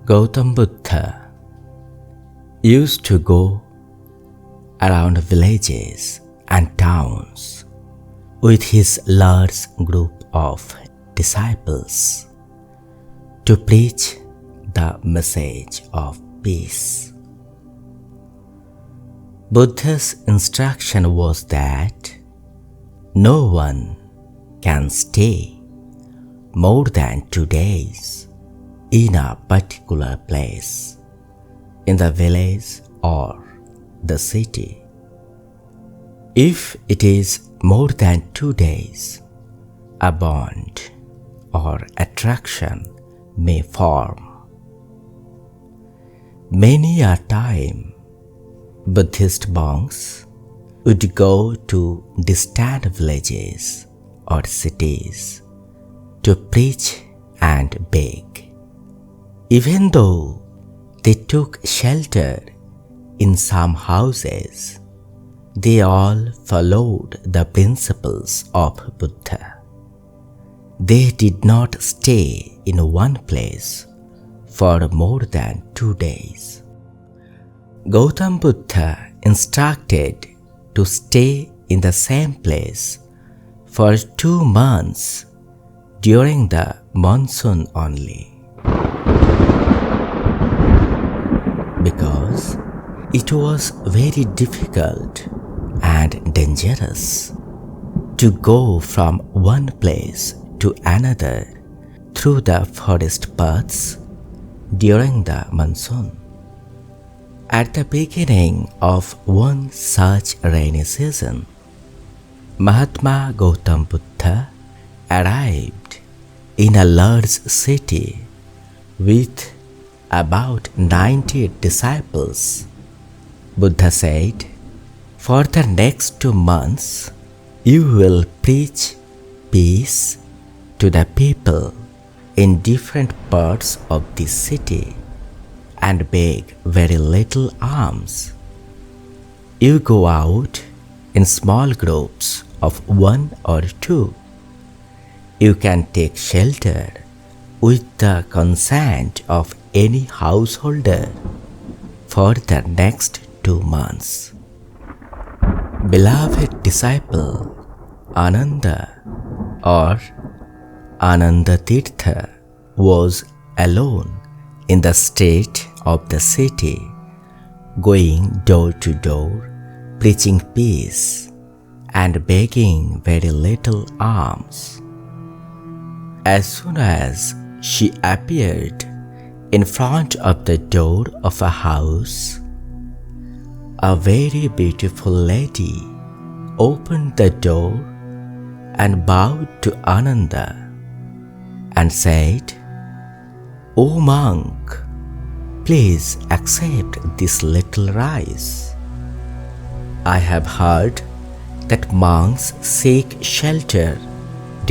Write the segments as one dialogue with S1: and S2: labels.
S1: Gautama Buddha used to go around villages and towns with his large group of disciples to preach the message of peace. Buddha's instruction was that no one can stay more than 2 days in a particular place, in the village or the city. If it is more than 2 days, a bond or attraction may form. Many a time, Buddhist monks would go to distant villages or cities to preach and beg. Even though they took shelter in some houses, they all followed the principles of Buddha. They did not stay in one place for more than 2 days. Gautama Buddha instructed to stay in the same place for 2 months during the monsoon only, because it was very difficult and dangerous to go from one place to another through the forest paths during the monsoon. At the beginning of one such rainy season, Mahatma Gautama Buddha arrived in a large city with about 90 disciples. Buddha said, "For the next 2 months, you will preach peace to the people in different parts of this city and beg very little alms. You go out in small groups of 1 or 2. You can take shelter with the consent of any householder for the next 2 months." Beloved disciple Ananda or Ananda Tirtha was alone in the street of the city, going door to door, preaching peace and begging very little alms. As soon as she appeared in front of the door of a house, a very beautiful lady opened the door and bowed to Ananda and said, "O monk, please accept this little rice. I have heard that monks seek shelter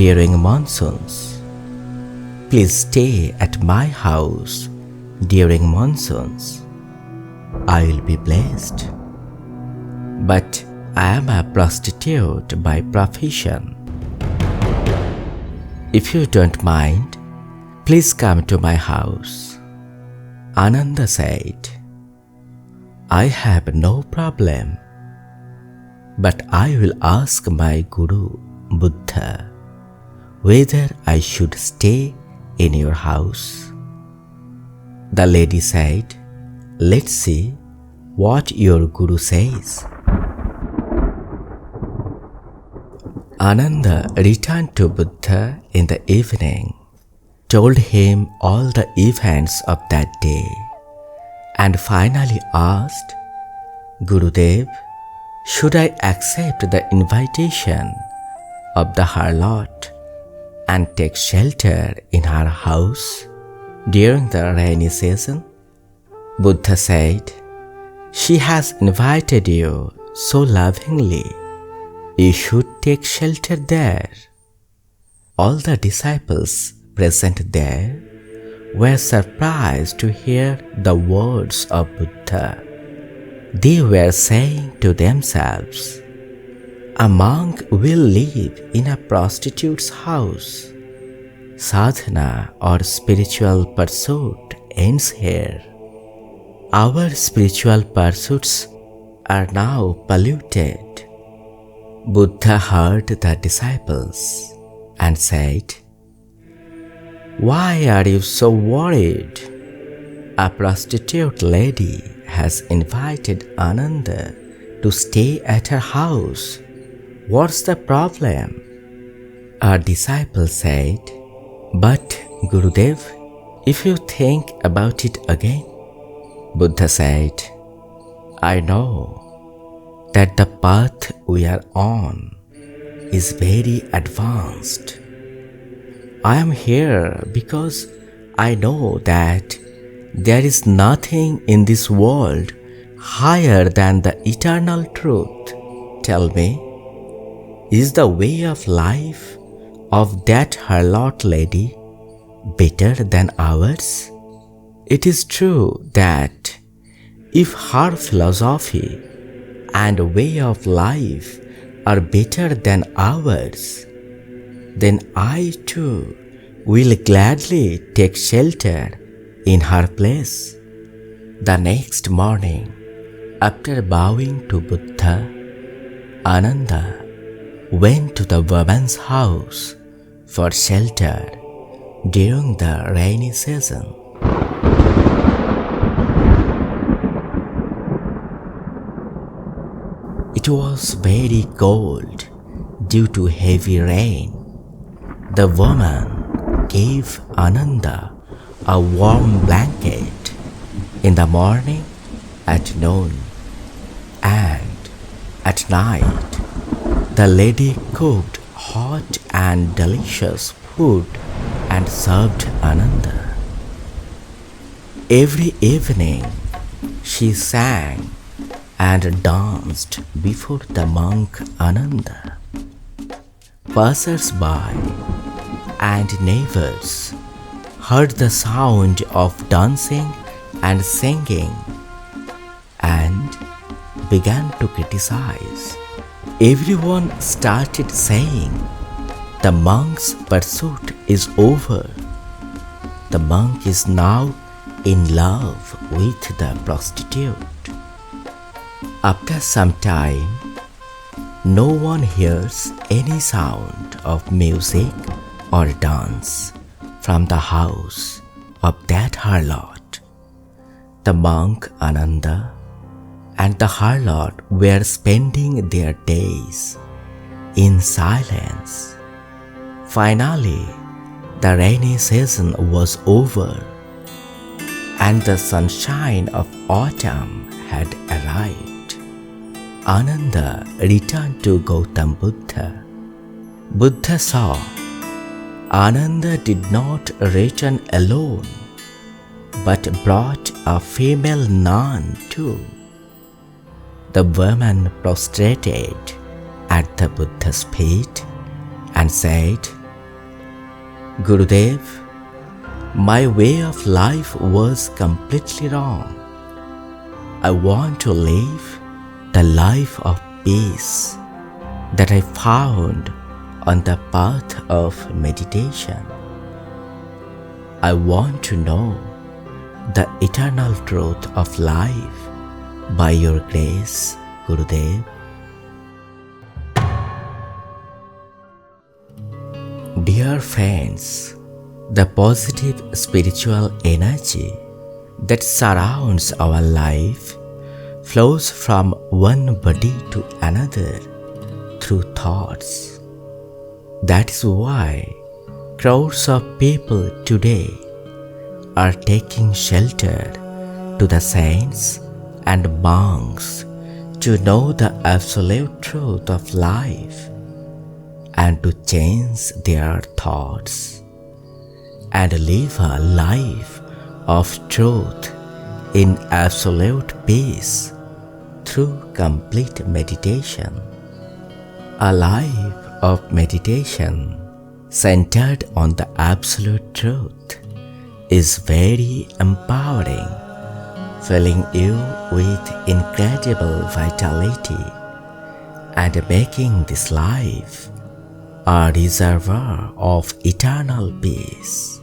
S1: during monsoons. Please stay at my house during monsoons. I will be blessed. But I am a prostitute by profession. If you don't mind, please come to my house." Ananda said, "I have no problem, but I will ask my Guru Buddha whether I should stay in your house." The lady said, "Let's see what your Guru says." Ananda returned to Buddha in the evening, told him all the events of that day, and finally asked, "Gurudev, should I accept the invitation of the harlot and take shelter in her house during the rainy season?" Buddha said, "She has invited you so lovingly. You should take shelter there." All the disciples present there were surprised to hear the words of Buddha. They were saying to themselves, "A monk will live in a prostitute's house. Sadhana or spiritual pursuit ends here. Our spiritual pursuits are now polluted. Buddha heard the disciples and said, "Why are you so worried? A prostitute lady has invited Ananda to stay at her house. What's the problem?" A disciple said, "But Gurudev, if you think about it again," Buddha said, "I know that the path we are on is very advanced. I am here because I know that there is nothing in this world higher than the eternal truth. Tell me, is the way of life of that harlot lady better than ours? It is true that if her philosophy and way of life are better than ours, then I too will gladly take shelter in her place." The next morning, after bowing to Buddha, Ananda went to the woman's house for shelter during the rainy season. It was very cold due to heavy rain. The woman gave Ananda a warm blanket in the morning, at noon, and at night. The lady cooked hot and delicious food and served Ananda. Every evening she sang and danced before the monk Ananda. Passers-by and neighbors heard the sound of dancing and singing and began to criticize. Everyone started saying, "The monk's pursuit is over. The monk is now in love with the prostitute." After some time, no one hears any sound of music or dance from the house of that harlot. The monk Ananda and the harlot were spending their days in silence. Finally, the rainy season was over and the sunshine of autumn had arrived. Ananda returned to Gautama Buddha. Buddha saw Ananda did not return alone, but brought a female nun too. The woman prostrated at the Buddha's feet and said, "Gurudev, my way of life was completely wrong. I want to live the life of peace that I found on the path of meditation. I want to know the eternal truth of life by your grace, Gurudev." Dear friends, the positive spiritual energy that surrounds our life flows from one body to another through thoughts. That is why crores of people today are taking shelter to the saints and monks to know the absolute truth of life and to change their thoughts and live a life of truth in absolute peace through complete meditation. A life of meditation centered on the absolute truth is very empowering, filling you with incredible vitality and making this life a reservoir of eternal peace.